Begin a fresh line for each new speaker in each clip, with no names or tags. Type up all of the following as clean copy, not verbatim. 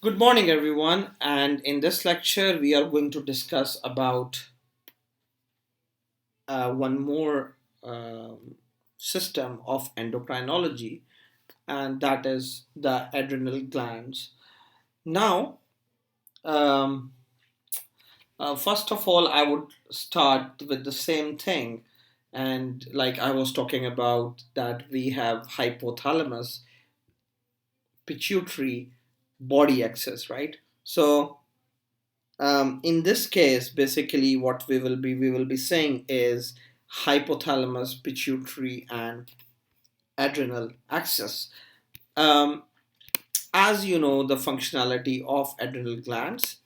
Good morning, everyone. And in this lecture, we are going to discuss about one more system of endocrinology, and that is the adrenal glands. Now, um, first of all, I would start with the same thing. And like I was talking about, that we have hypothalamus, pituitary, body axis, right? So, in this case, basically, what we will be saying is hypothalamus, pituitary, and adrenal axis. Um, as you know, the functionality of adrenal glands,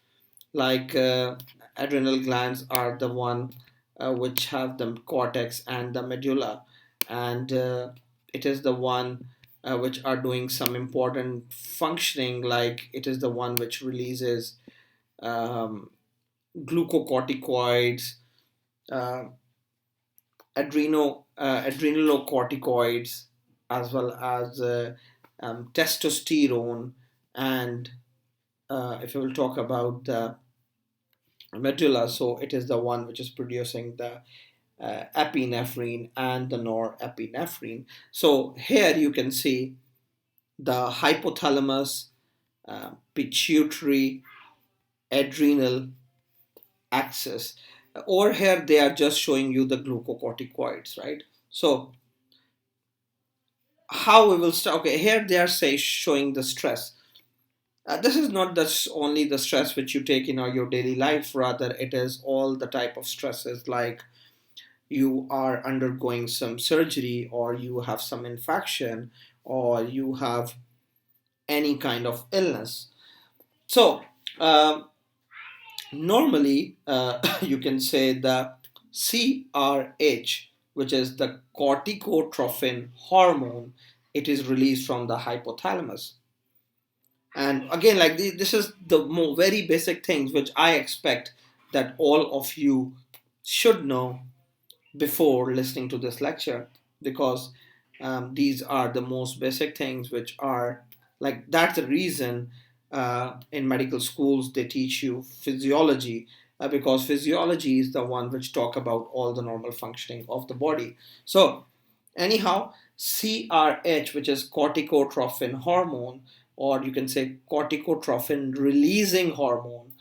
like adrenal glands are the one which have the cortex and the medulla, and it is the one which are doing some important functioning, like it is the one which releases um, glucocorticoids, uh, adrenalocorticoids, as well as testosterone, and if we will talk about the medulla, so it is the one which is producing the epinephrine and the norepinephrine. So here you can see the hypothalamus, pituitary, adrenal axis. Over here, they are just showing you the glucocorticoids, right? So how we will start? Okay, here they are showing the stress. This is not only the stress which you take in your daily life. Rather, it is all the type of stresses, like you are undergoing some surgery, or you have some infection, or you have any kind of illness. So um, normally, you can say the CRH, which is the corticotrophin hormone, it is released from the hypothalamus. And again, like this is the very basic things which I expect that all of you should know before listening to this lecture, because these are the most basic things which are, like, that's the reason in medical schools they teach you physiology, because physiology is the one which talk about all the normal functioning of the body. So anyhow, CRH, which is corticotrophin hormone, or you can say corticotrophin releasing hormone,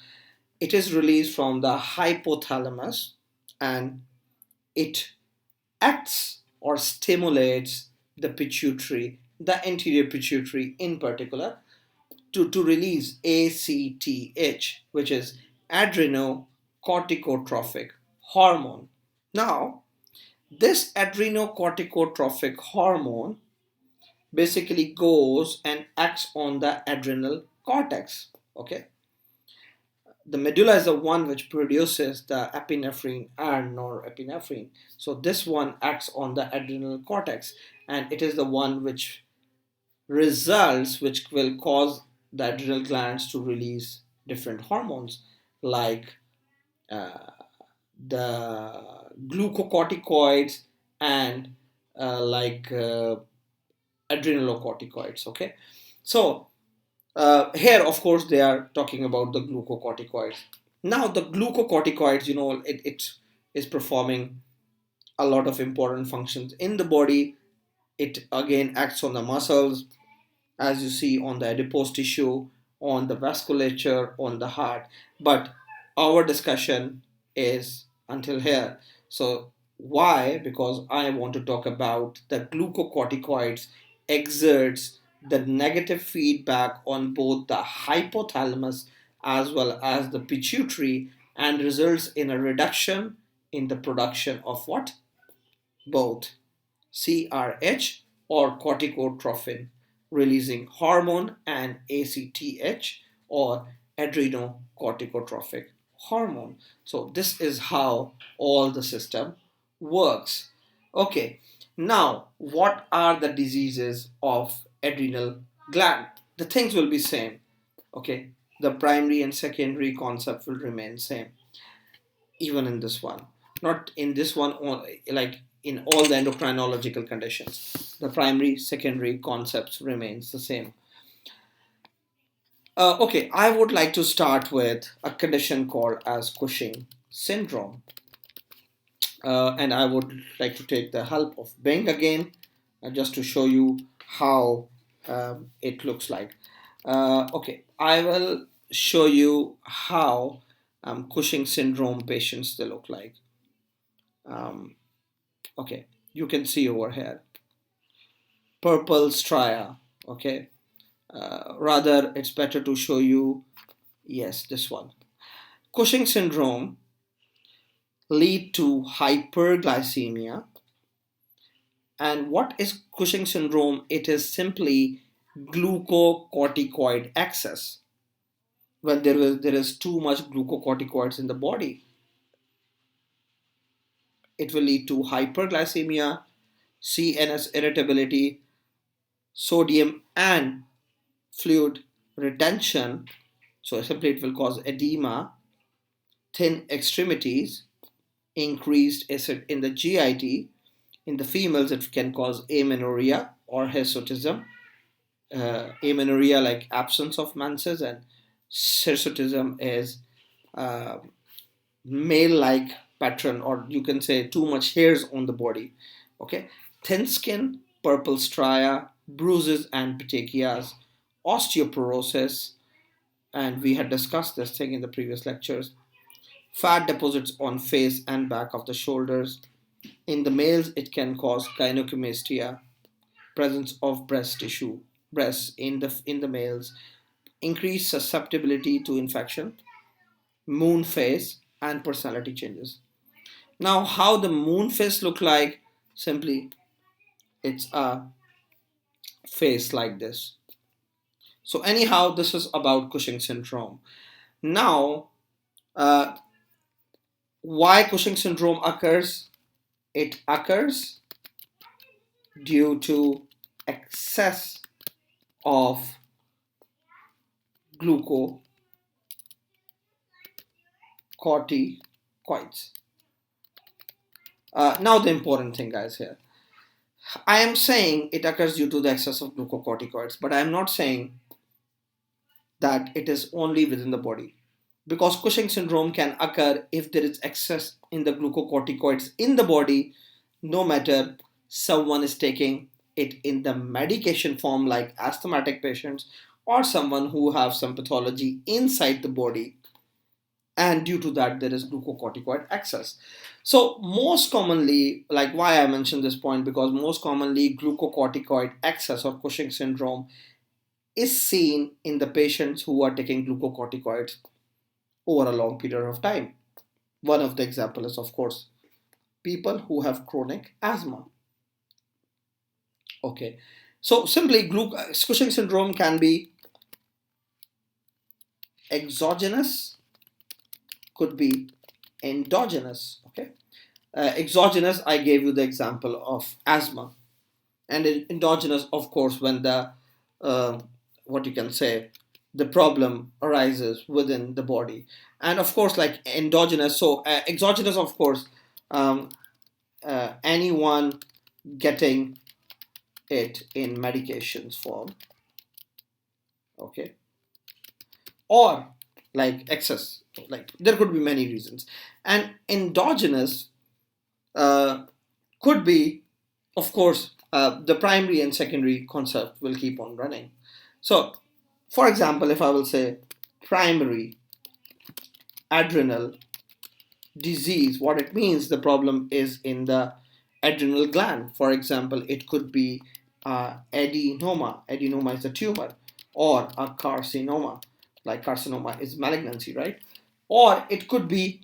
it is released from the hypothalamus, and it acts or stimulates the pituitary, the anterior pituitary in particular, to release ACTH, which is adrenocorticotropic hormone. Now, this adrenocorticotropic hormone basically goes and acts on the adrenal cortex. Okay, the medulla is the one which produces the epinephrine and norepinephrine. So this one acts on the adrenal cortex, and it is the one which which will cause the adrenal glands to release different hormones, like uh, the glucocorticoids and adrenalocorticoids. Okay, so here, of course, they are talking about the glucocorticoids. Now, the glucocorticoids, it is performing a lot of important functions in the body. It again acts on the muscles, as you see, on the adipose tissue, on the vasculature, on the heart. But our discussion is until here. So, why? Because I want to talk about the glucocorticoids exerts the negative feedback on both the hypothalamus as well as the pituitary, and results in a reduction in the production of what? Both CRH, or corticotrophin releasing hormone, and ACTH, or adrenocorticotropic hormone. So this is how all the system works. Okay, now what are the diseases of adrenal gland? The things will be same. Okay, the primary and secondary concept will remain same, even in this one. Not in this one, like in all the endocrinological conditions, the primary secondary concepts remains the same. Okay, I would like to start with a condition called as Cushing syndrome. And I would like to take the help of Bing again, just to show you how it looks like. Okay, I will show you how Cushing syndrome patients they look like. Um, okay, you can see over here, purple stria. Okay, rather it's better to show you, yes, this one. Cushing syndrome lead to hyperglycemia. And what is Cushing syndrome? It is simply glucocorticoid excess. When there is too much glucocorticoids in the body, it will lead to hyperglycemia, CNS irritability, sodium and fluid retention. So simply it will cause edema, thin extremities, increased acid in the GIT. In the females, it can cause amenorrhea or hirsutism. Amenorrhea like absence of menses, and hirsutism is uh, male-like pattern, or you can say too much hairs on the body. Okay, thin skin, purple stria, bruises and petechias, osteoporosis, and we had discussed this thing in the previous lectures. Fat deposits on face and back of the shoulders. In the males, it can cause gynecomastia, presence of breast tissue, breasts in the males, increased susceptibility to infection, moon phase, and personality changes. Now, how the moon phase look like? Simply, it's a face like this. So anyhow, this is about Cushing syndrome. Now, uh, why Cushing syndrome occurs? It occurs due to excess of glucocorticoids. Now the important thing, guys, here. I am saying it occurs due to the excess of glucocorticoids, but I am not saying that it is only within the body. Because Cushing syndrome can occur if there is excess in the glucocorticoids in the body, no matter someone is taking it in the medication form like asthmatic patients, or someone who have some pathology inside the body, and due to that there is glucocorticoid excess. So most commonly, like why I mentioned this point, because most commonly glucocorticoid excess or Cushing syndrome is seen in the patients who are taking glucocorticoids over a long period of time. One of the examples is, of course, people who have chronic asthma. Okay, so simply Cushing syndrome can be exogenous, could be endogenous. Okay, exogenous, I gave you the example of asthma, and endogenous, of course, when the uh, what you can say, the problem arises within the body. And of course, like endogenous, so exogenous, of course, um, anyone getting it in medications form. Okay, or like excess, like there could be many reasons. And endogenous uh, could be, of course, the primary and secondary concept will keep on running. So for example, if I will say primary adrenal disease, what it means, the problem is in the adrenal gland. For example, it could be adenoma. Adenoma is a tumor, or a carcinoma. Like carcinoma is malignancy, right? Or it could be,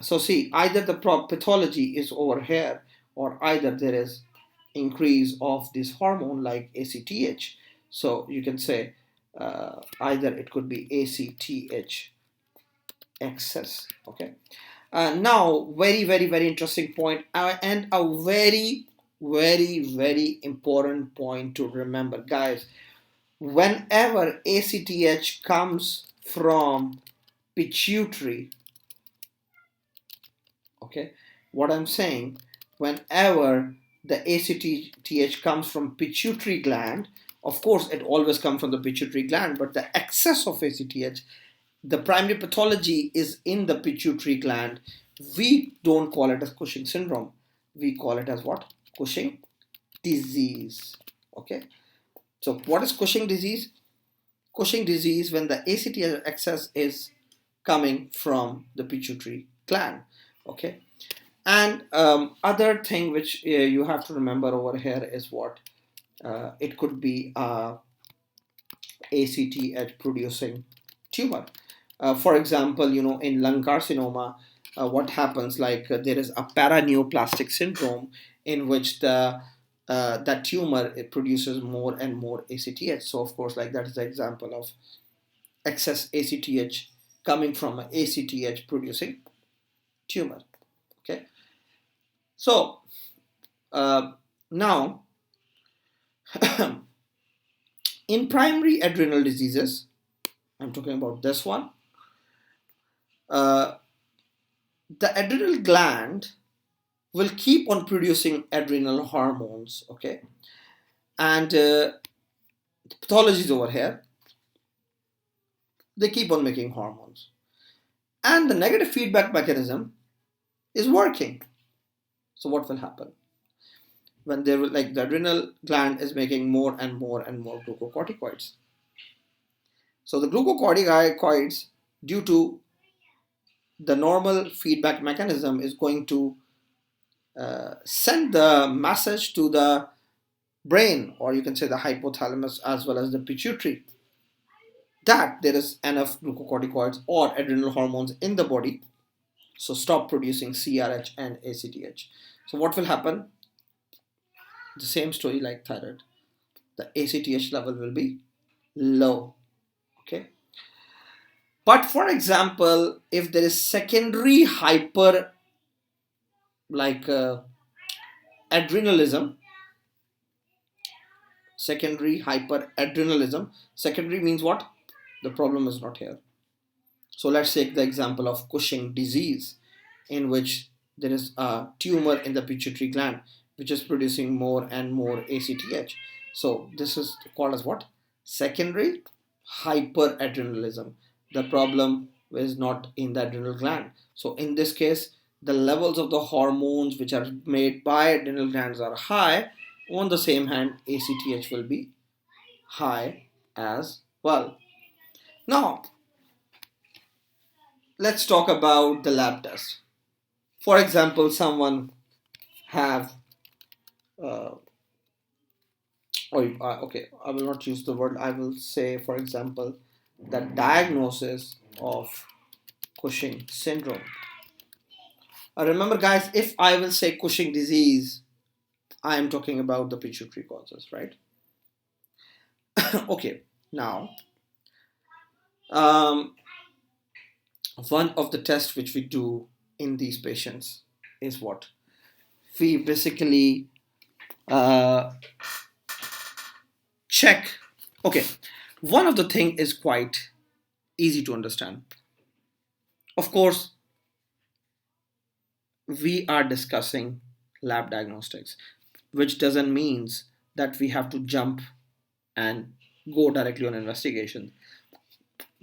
so see, either the pathology is over here, or either there is increase of this hormone like ACTH. So you can say either it could be ACTH excess. Okay. Now, very interesting point, and a very important point to remember, guys. Whenever ACTH comes from pituitary, okay, what I'm saying, whenever the ACTH comes from pituitary gland, Of course, it always comes from the pituitary gland, but the excess of ACTH, the primary pathology is in the pituitary gland. We don't call it as Cushing syndrome. We call it as what? Cushing disease. Okay. So what is Cushing disease? Cushing disease when the ACTH excess is coming from the pituitary gland. Okay. And other thing which you have to remember over here is what it could be ACTH producing tumor. For example, in lung carcinoma, what happens like there is a paraneoplastic syndrome in which the that tumor it produces more and more ACTH. So of course, like that is the example of excess ACTH coming from an ACTH producing tumor. Okay, so now in primary adrenal diseases, I'm talking about this one. The adrenal gland will keep on producing adrenal hormones, okay? And the pathology is over here. They keep on making hormones. And the negative feedback mechanism is working. So what will happen? When there will, like the adrenal gland is making more and more and more glucocorticoids. So the glucocorticoids, due to the normal feedback mechanism, is going to send the message to the brain, or you can say the hypothalamus as well as the pituitary, that there is enough glucocorticoids or adrenal hormones in the body. So stop producing CRH and ACTH. So what will happen? The same story like thyroid. The ACTH level will be low. Okay. But for example, if there is secondary hyper like adrenalism, secondary hyperadrenalism. Secondary means what? The problem is not here. So let's take the example of Cushing disease, in which there is a tumor in the pituitary gland which is producing more and more ACTH. So this is called as what? Secondary hyperadrenalism. The problem is not in the adrenal gland. So in this case, the levels of the hormones which are made by adrenal glands are high. On the same hand, ACTH will be high as well. Now, let's talk about the lab test. For example, someone have, okay, I will not use the word, I will say, for example, the diagnosis of Cushing syndrome. Remember, guys, if I will say Cushing disease, I am talking about the pituitary causes, right? Okay, now, one of the tests which we do in these patients is what? We basically check. Okay, one of the thing is quite easy to understand. Of course, we are discussing lab diagnostics, which doesn't mean that we have to jump and go directly on investigation,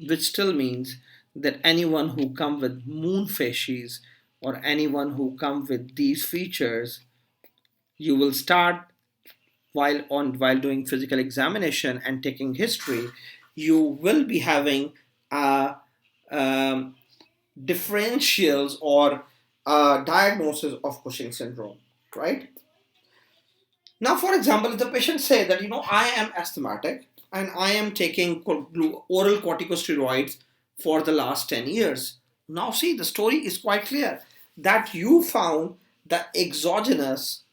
which still means that anyone who come with moon facies or anyone who come with these features, you will start while doing physical examination and taking history, you will be having um, differentials or diagnosis of Cushing syndrome, right? Now, for example, if the patient say that I am asthmatic and I am taking oral corticosteroids for the last 10 years. Now, see, the story is quite clear that you found the exogenous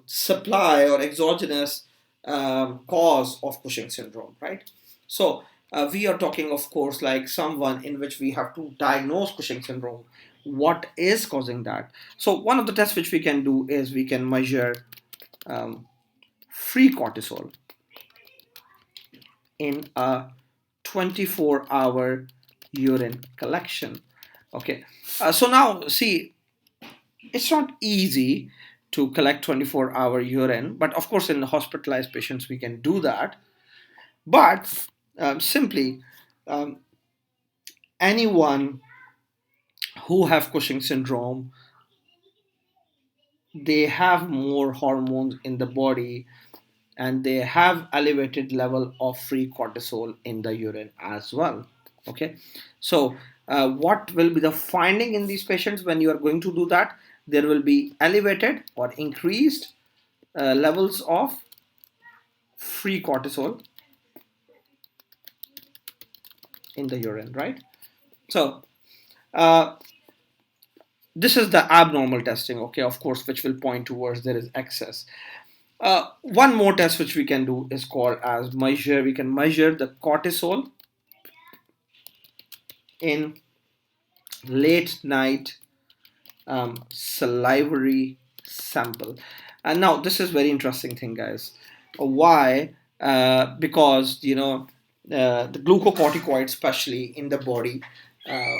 supply or exogenous cause of Cushing syndrome, right? So we are talking, of course, like someone in which we have to diagnose Cushing syndrome. What is causing that? So one of the tests which we can do is we can measure free cortisol in a 24-hour urine collection. Okay, so now see, it's not easy to collect 24-hour urine. But of course, in hospitalized patients, we can do that. But simply, um, anyone who have Cushing syndrome, they have more hormones in the body, and they have elevated level of free cortisol in the urine as well. Okay, so what will be the finding in these patients when you are going to do that? There will be elevated or increased levels of free cortisol in the urine, right? So uh, this is the abnormal testing, okay, of course, which will point towards there is excess. One more test which we can do is called as measure. We can measure the cortisol in late night salivary sample. And now this is very interesting thing, guys. Why? Because the glucocorticoid, especially in the body, uh,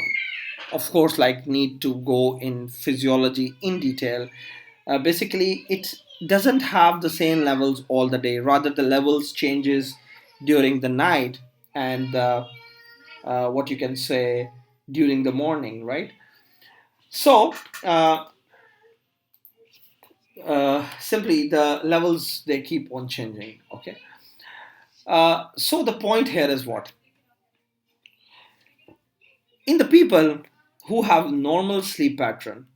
of course, like need to go in physiology in detail. Basically, it doesn't have the same levels all the day. Rather, the levels changes during the night and what you can say during the morning, right? So simply the levels they keep on changing. Okay. So the point here is what in the people who have normal sleep pattern.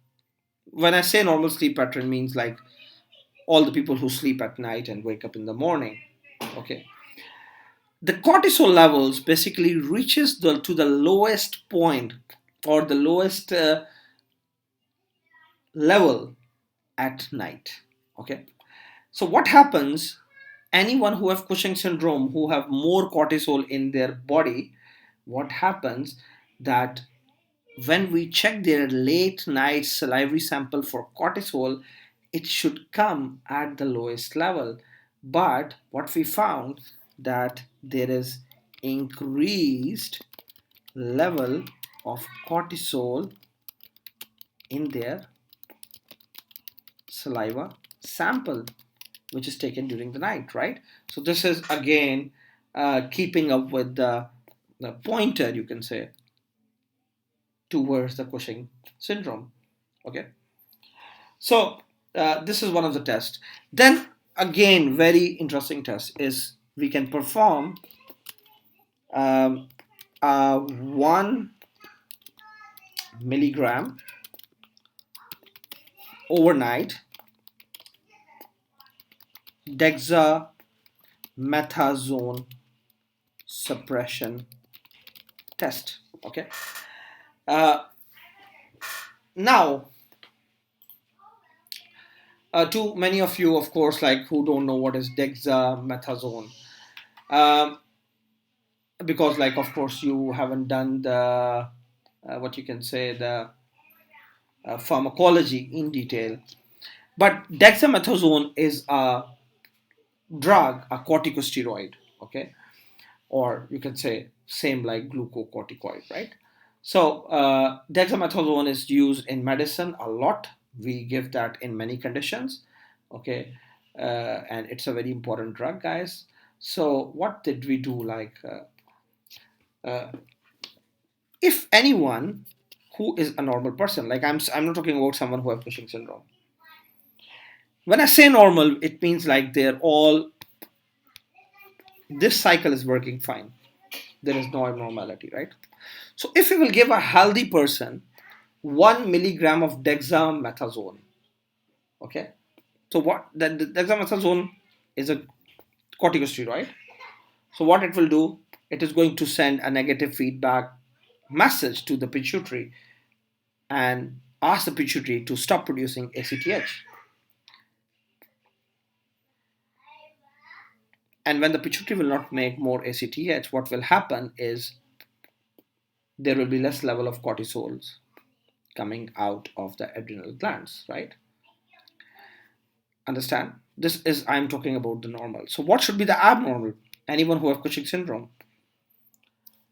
When I say normal sleep pattern, means like all the people who sleep at night and wake up in the morning. Okay, the cortisol levels basically reaches to the lowest point or the lowest level at night. Okay, so what happens? Anyone who have Cushing syndrome, who have more cortisol in their body, what happens that when we check their late night salivary sample for cortisol, it should come at the lowest level. But what we found that there is increased level of cortisol in their saliva sample, which is taken during the night, right? So this is again keeping up with the pointer, you can say, towards the Cushing syndrome. Okay, so this is one of the tests. Then again, very interesting test is we can perform 1 milligram overnight dexamethasone suppression test. Okay. Uh, Now, to many of you, of course, like who don't know what is dexamethasone, um, because, like, of course, you haven't done the what you can say the pharmacology in detail. But dexamethasone is a drug, a corticosteroid, okay, or you can say same like glucocorticoid, right? So dexamethasone is used in medicine a lot. We give that in many conditions, okay, and it's a very important drug, guys. So what did we do? Like, if anyone who is a normal person, like I'm not talking about someone who has Cushing syndrome. When I say normal, it means like they're all this cycle is working fine. There is no abnormality, right? So if we will give a healthy person 1 milligram of dexamethasone, okay. So what the dexamethasone is a corticosteroid. So what it will do, it is going to send a negative feedback message to the pituitary and ask the pituitary to stop producing ACTH. And when the pituitary will not make more ACTH, what will happen is there will be less level of cortisols coming out of the adrenal glands, right? Understand? This is I'm talking about the normal. So what should be the abnormal? Anyone who have Cushing syndrome.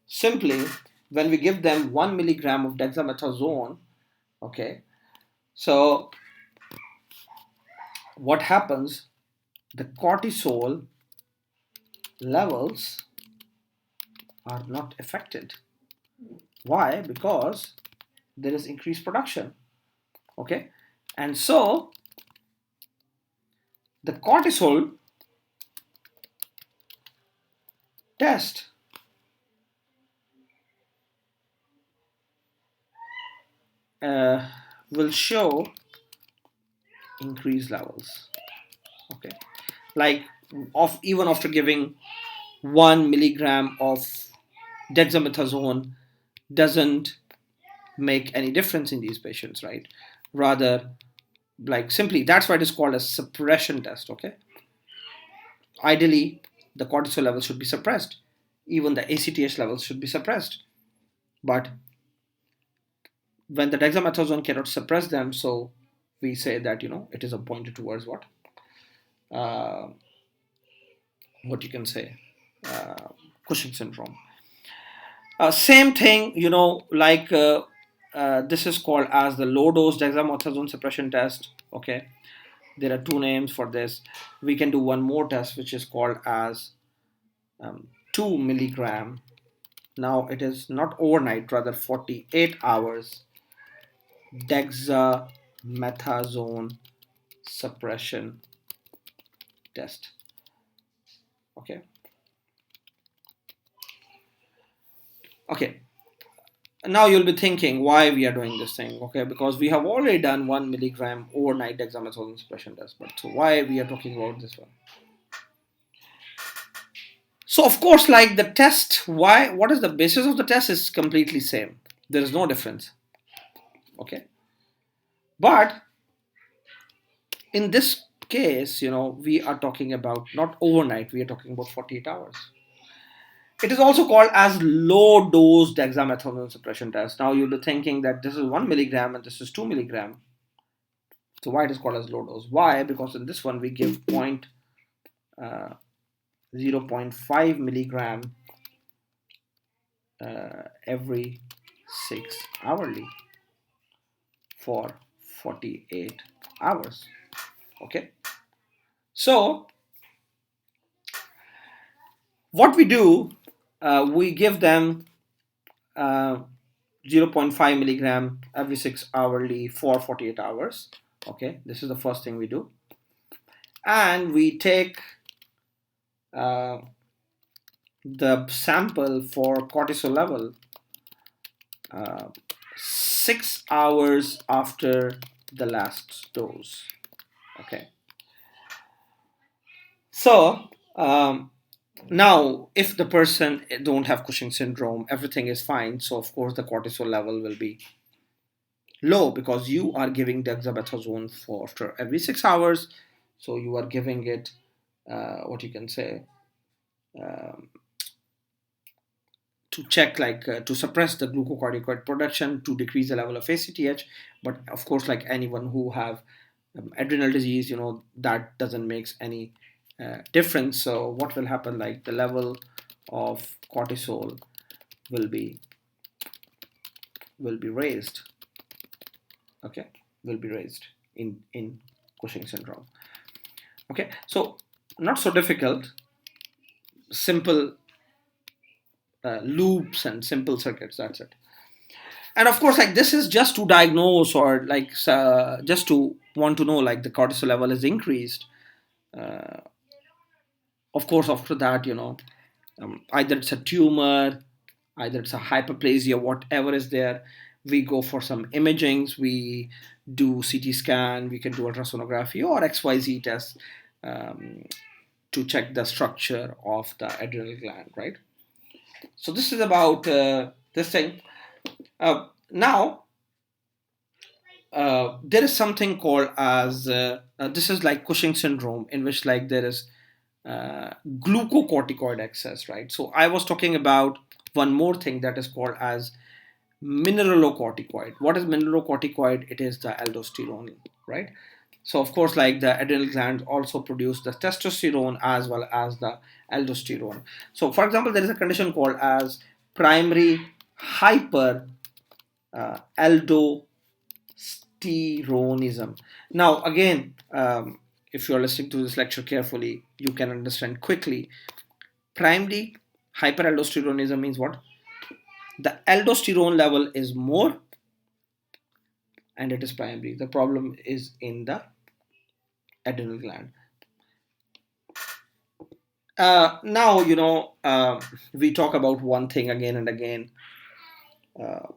Simply, when we give them 1 milligram of dexamethasone, okay, so what happens, the cortisol levels are not affected. Why? Because there is increased production. Okay, and so the cortisol test uh, will show increased levels. Okay, like even after giving 1 milligram of dexamethasone doesn't make any difference in these patients, right? Rather, like simply, that's why it is called a suppression test. Okay, ideally the cortisol levels should be suppressed, even the ACTH levels should be suppressed, but when the dexamethasone cannot suppress them, so we say that it is pointed towards uh, what you can say, uh, Cushing syndrome. Same thing, like this is called as the low dose dexamethasone suppression test. Okay, there are two names for this. We can do one more test which is called as 2 milligram. Now it is not overnight, rather 48 hours dexamethasone suppression test. Okay, okay, now you'll be thinking why we are doing this thing. Okay, because we have already done 1 milligram overnight dexamethasone suppression test, but so why we are talking about this one? So of course, like the test, what is the basis of the test is completely same. There is no difference. Okay, but in this case, we are talking about not overnight, we are talking about 48 hours. It is also called as low dose dexamethasone suppression test. Now you'll be thinking that this is 1 milligram and this is 2 milligram. So why it is called as low dose? Why? Because in this one we give 0.5 milligram every 6 hourly for 48 hours. Okay. So what we do, we give them uh, 0.5 milligram every 6 hourly for 48 hours. Okay, this is the first thing we do, and we take uh, the sample for cortisol level 6 hours after the last dose. Okay, so now if the person don't have Cushing syndrome, everything is fine, so of course the cortisol level will be low because you are giving dexamethasone for after every 6 hours. So you are giving it what you can say, um, to check, like to suppress the glucocorticoid production to decrease the level of ACTH. But of course, like anyone who have adrenal disease, that doesn't make any difference. So what will happen, like the level of cortisol will be raised. Okay, will be raised in Cushing syndrome. Okay, so not so difficult, simple loops and simple circuits, that's it. And of course, like this is just to diagnose, or like just to want to know like the cortisol level is increased. uh, of course, after that, either it's a tumor, either it's a hyperplasia, whatever is there, we go for some imagings, we do CT scan, we can do ultrasonography or XYZ test, um, to check the structure of the adrenal gland, right? So this is about this thing. Now, there is something called as this is like Cushing syndrome, in which like there is glucocorticoid excess, right? So I was talking about one more thing that is called as mineralocorticoid. What is mineralocorticoid? It is the aldosterone, right? So of course, like the adrenal glands also produce the testosterone as well as the aldosterone. So for example, there is a condition called as primary hyper aldosteronism. Now again, if you're listening to this lecture carefully, you can understand quickly. Primary hyperaldosteronism means what? The aldosterone level is more and it is primary. The problem is in the adrenal gland. Now, we talk about one thing again and again.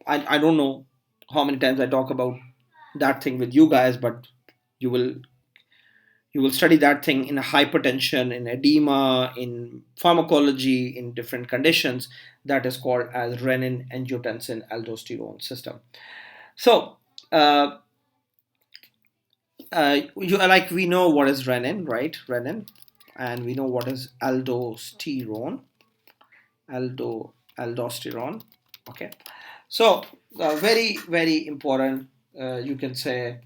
I don't know how many times I talk about that thing with you guys, but you will you will study that thing in hypertension, in edema, in pharmacology, in different conditions. That is called as renin angiotensin aldosterone system. So uh, we know what is renin, right? Renin, and we know what is aldosterone. Aldosterone. Okay, so very very important. You can say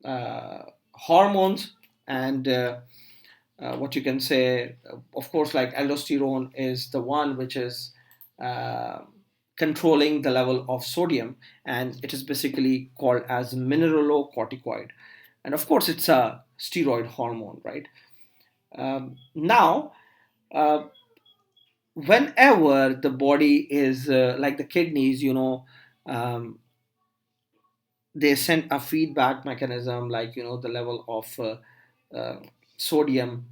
hormones and what you can say, of course, like aldosterone is the one which is uh, controlling the level of sodium, and it is basically called as mineralocorticoid, and of course it's a steroid hormone, right? Now whenever the body is like the kidneys, um, they send a feedback mechanism, like the level of uh, sodium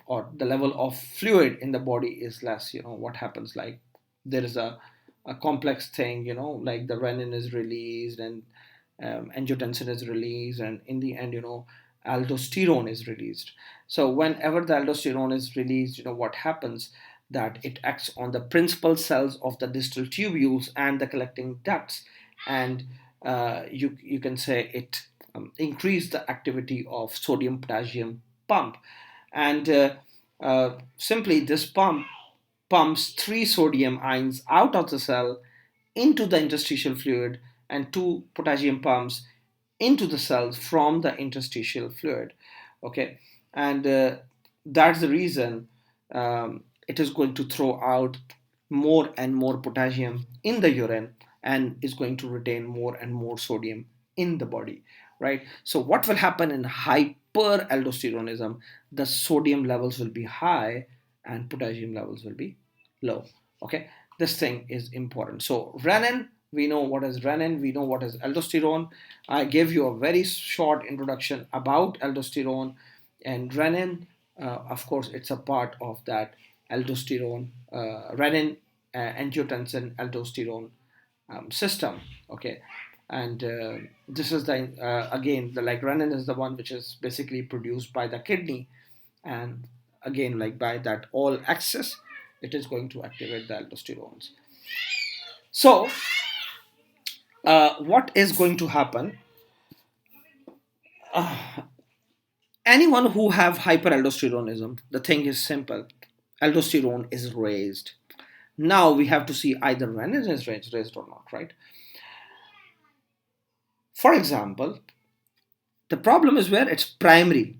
or the level of fluid in the body is less. What happens, like there is a complex thing, like the renin is released and angiotensin is released, and in the end, aldosterone is released. So whenever the aldosterone is released, what happens, that it acts on the principal cells of the distal tubules and the collecting ducts, and you can say it increase the activity of sodium potassium pump, and simply this pump pumps three sodium ions out of the cell into the interstitial fluid, and two potassium pumps into the cells from the interstitial fluid. Okay, and that's the reason it is going to throw out more and more potassium in the urine and is going to retain more and more sodium in the body, right? So what will happen in hyperaldosteronism? The sodium levels will be high and potassium levels will be low. Okay, this thing is important. So renin, we know what is renin, we know what is aldosterone. I gave you a very short introduction about aldosterone and renin. Of course, it's a part of that aldosterone, renin, angiotensin aldosterone system. Okay, and this is the again, the like renin is the one which is basically produced by the kidney, and again, like by that all axis, it is going to activate the aldosterones. So what is going to happen? Anyone who have hyperaldosteronism, the thing is simple. Aldosterone is raised. Now we have to see either renin is raised or not, right? For example, the problem is where it's primary.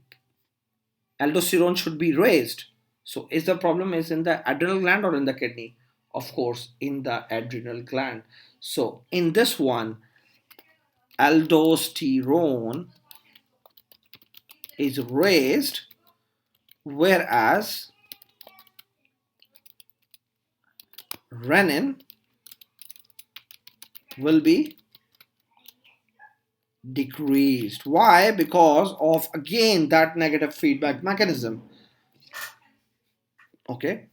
Aldosterone should be raised. So is the problem is in the adrenal gland or in the kidney? Of course, in the adrenal gland. So in this one, aldosterone is raised, whereas renin will be decreased. Why? Because of again that negative feedback mechanism. Okay,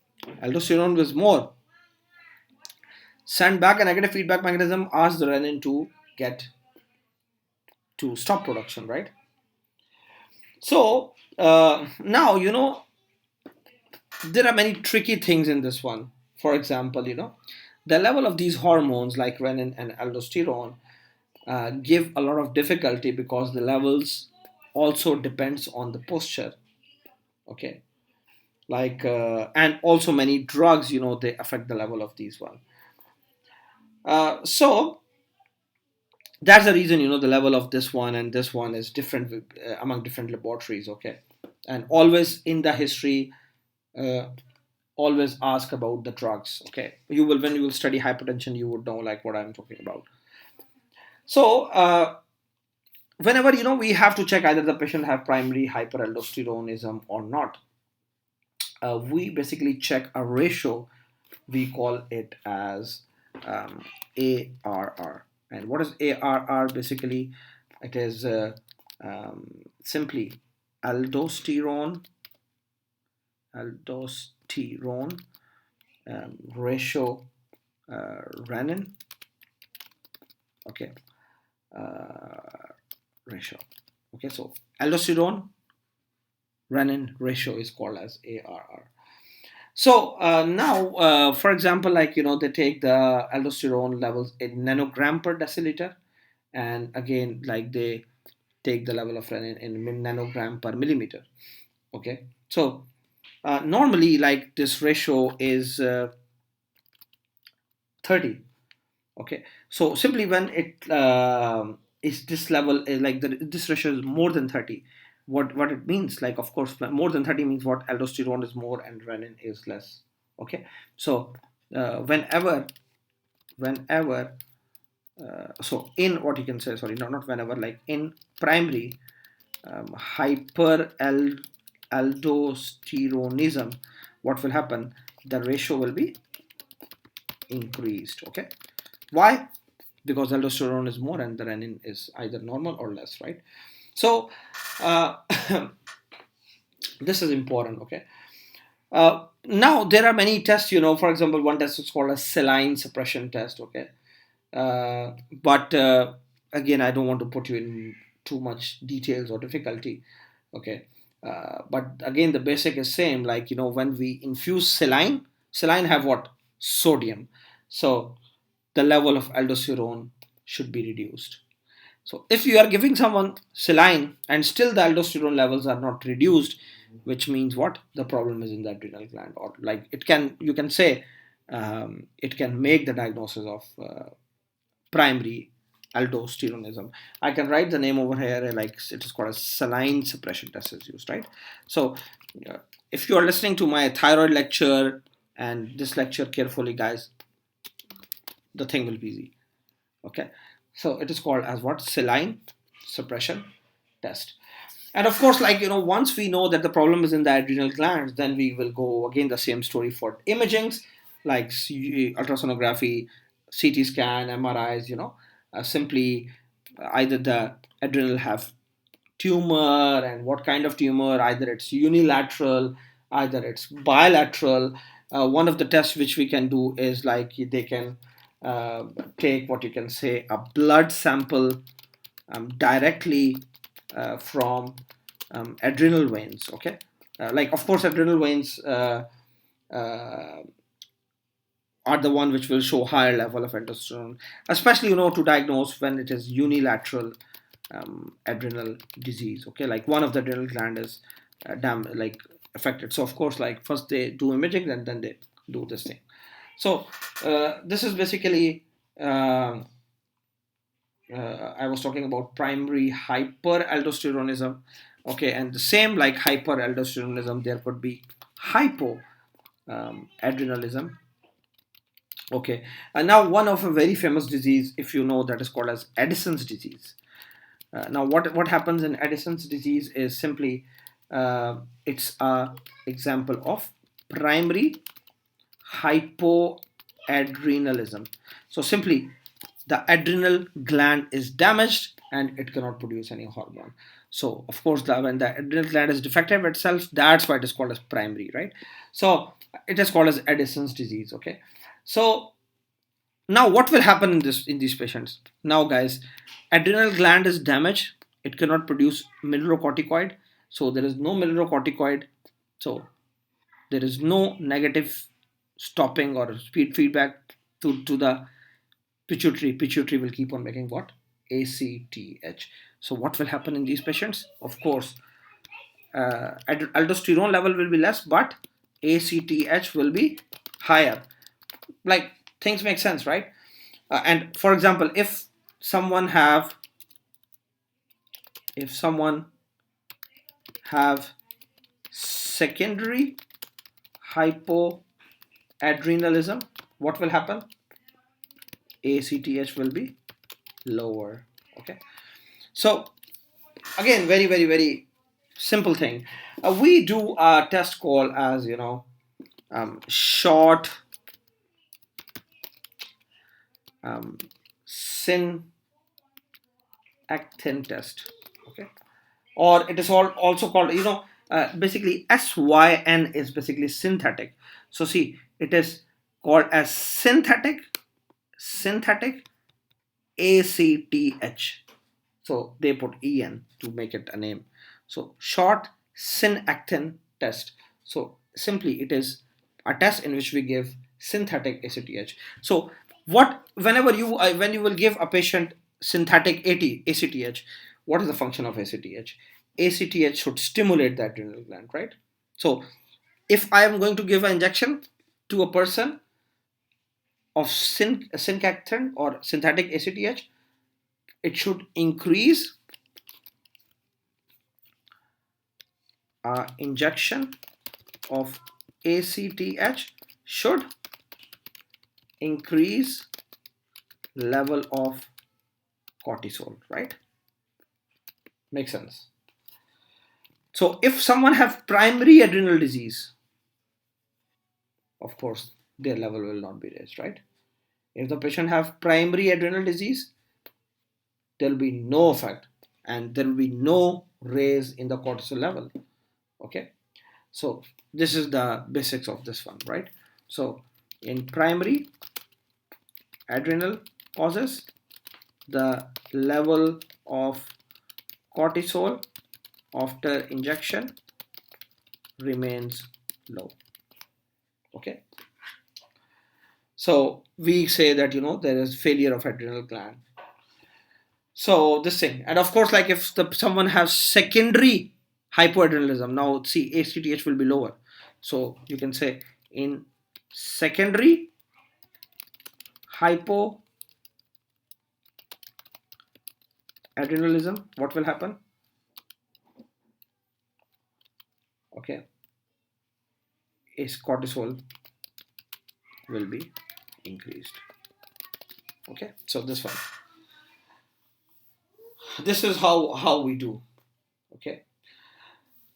aldosterone was more. Send back a negative feedback mechanism, ask the renin to get to stop production, right? So now there are many tricky things in this one. For example, the level of these hormones like renin and aldosterone give a lot of difficulty because the levels also depends on the posture. Okay, like and also many drugs, they affect the level of these one. So that's the reason, the level of this one and this one is different among different laboratories. Okay, and always in the history, uh, always ask about the drugs. Okay, you will, when you will study hypertension, you would know like what I'm talking about. So whenever we have to check either the patient have primary hyperaldosteronism or not, we basically check a ratio. We call it as ARR. And what is ARR? Basically, it is simply aldosterone aldosterone ratio renin. Okay, uh, ratio. Okay, so aldosterone renin ratio is called as ARR. So now, for example, like they take the aldosterone levels in nanogram per deciliter, and again, like they take the level of renin in nanogram per millimeter. Okay, so normally, like this ratio is 30. Okay, so simply when it is this level like this ratio is more than 30, what it means, like of course more than 30 means what, aldosterone is more and renin is less. Okay, so whenever so in what you can say, sorry, not whenever, like in primary aldosteronism, what will happen, the ratio will be increased. Okay, why? Because aldosterone is more and the renin is either normal or less, right? So uh, this is important. Okay, now there are many tests. For example, one test is called a saline suppression test. Okay, but again, I don't want to put you in too much details or difficulty. Okay, but again, the basic is same. Like when we infuse saline have what, sodium. So the level of aldosterone should be reduced. So if you are giving someone saline and still the aldosterone levels are not reduced, which means what, the problem is in the adrenal gland, or like you can say it can make the diagnosis of primary aldosteronism. I can write the name over here, like it is called a saline suppression test is used, right? So uh, if you are listening to my thyroid lecture and this lecture carefully, guys, the thing will be easy. Okay, so it is called as what, saline suppression test. And of course, like once we know that the problem is in the adrenal glands, then we will go again the same story for imagings, like ultrasonography, CT scan, MRIs. Simply either the adrenal have tumor, and what kind of tumor, either it's unilateral, either it's bilateral. One of the tests which we can do is like they can uh, take what you can say a blood sample directly from adrenal veins. Okay, like of course adrenal veins uh, are the one which will show higher level of aldosterone, especially to diagnose when it is unilateral adrenal disease. Okay, like one of the adrenal gland is like affected. So of course, like first they do imaging, and then they do this thing. So this is basically I was talking about primary hyperaldosteronism. Okay, and the same like hyperaldosteronism, there could be hypo adrenalism. Okay, and now one of a very famous disease, if you know, that is called as Addison's disease. Now, what happens in Addison's disease is simply it's a example of primary hypoadrenalism. So simply, the adrenal gland is damaged and it cannot produce any hormone. So of course, when the adrenal gland is defective itself, that's why it is called as primary, right? So it is called as Addison's disease. Okay, so now what will happen in these patients? Now, guys, adrenal gland is damaged. It cannot produce mineralocorticoid. So there is no mineralocorticoid. So there is no negative stopping or speed feedback to the pituitary. Pituitary will keep on making what? ACTH. So what will happen in these patients? Of course, aldosterone level will be less, but ACTH will be higher. Like things make sense, right? And for example, someone have if someone have secondary hypoadrenalism, what will happen? ACTH will be lower. Okay, so again, very, very, very simple thing. We do a test called as, short um, syn actin test. Okay, or it is also called, basically SYN is basically synthetic. So see, it is called as synthetic ACTH. So they put EN to make it a name. So short synactin test. So simply it is a test in which we give synthetic ACTH. So when you will give a patient synthetic ACTH, what is the function of ACTH? ACTH should stimulate the adrenal gland, right? So if I am going to give an injection to a person of syncactin or synthetic ACTH, it should increase injection of ACTH should increase level of cortisol, right? Makes sense. So if someone have primary adrenal disease, of course their level will not be raised, right? If the patient have primary adrenal disease, there will be no effect and there will be no raise in the cortisol level. Okay, so this is the basics of this one, right? So in primary adrenal causes, the level of cortisol after injection remains low. Okay, so we say that there is failure of adrenal gland. So this thing, and of course, like if someone has secondary hypoadrenalism, now see ACTH will be lower. So you can say in secondary hypoadrenalism, what will happen? Okay, is cortisol will be increased. Okay, so this is how we do. Okay,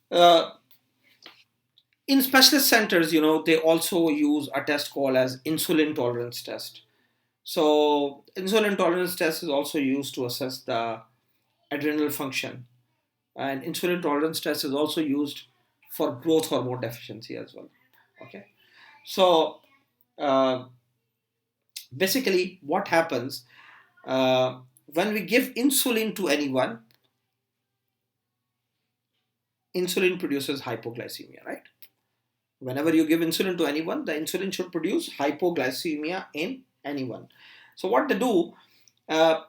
uh, in specialist centers, they also use a test called as insulin tolerance test. So insulin tolerance test is also used to assess the adrenal function, and insulin tolerance test is also used for growth hormone deficiency as well. Okay, so uh, basically what happens when we give insulin to anyone, insulin produces hypoglycemia, right? Whenever you give insulin to anyone, the insulin should produce hypoglycemia in anyone. So what they do, uh,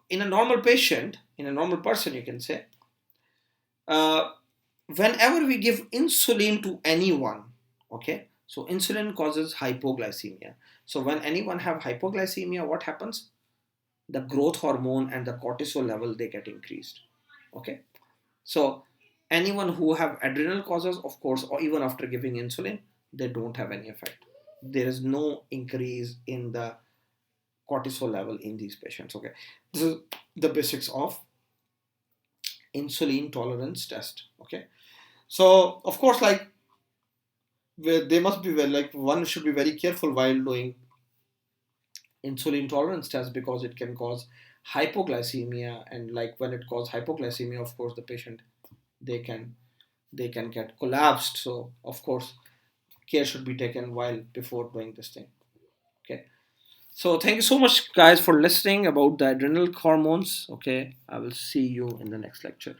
in a normal patient, in a normal person, you can say, uh, whenever we give insulin to anyone, okay, so insulin causes hypoglycemia. So when anyone have hypoglycemia, what happens? The growth hormone and the cortisol level, they get increased. Okay, so anyone who have adrenal causes, of course, or even after giving insulin, they don't have any effect. There is no increase in the cortisol level in these patients. Okay, this is the basics of insulin tolerance test. Okay, so of course, like they must be like one should be very careful while doing insulin tolerance test because it can cause hypoglycemia, and like when it causes hypoglycemia, of course the patient, they can get collapsed. So of course care should be taken while before doing this thing. Okay, so thank you so much guys for listening about the adrenal hormones. Okay, I will see you in the next lecture.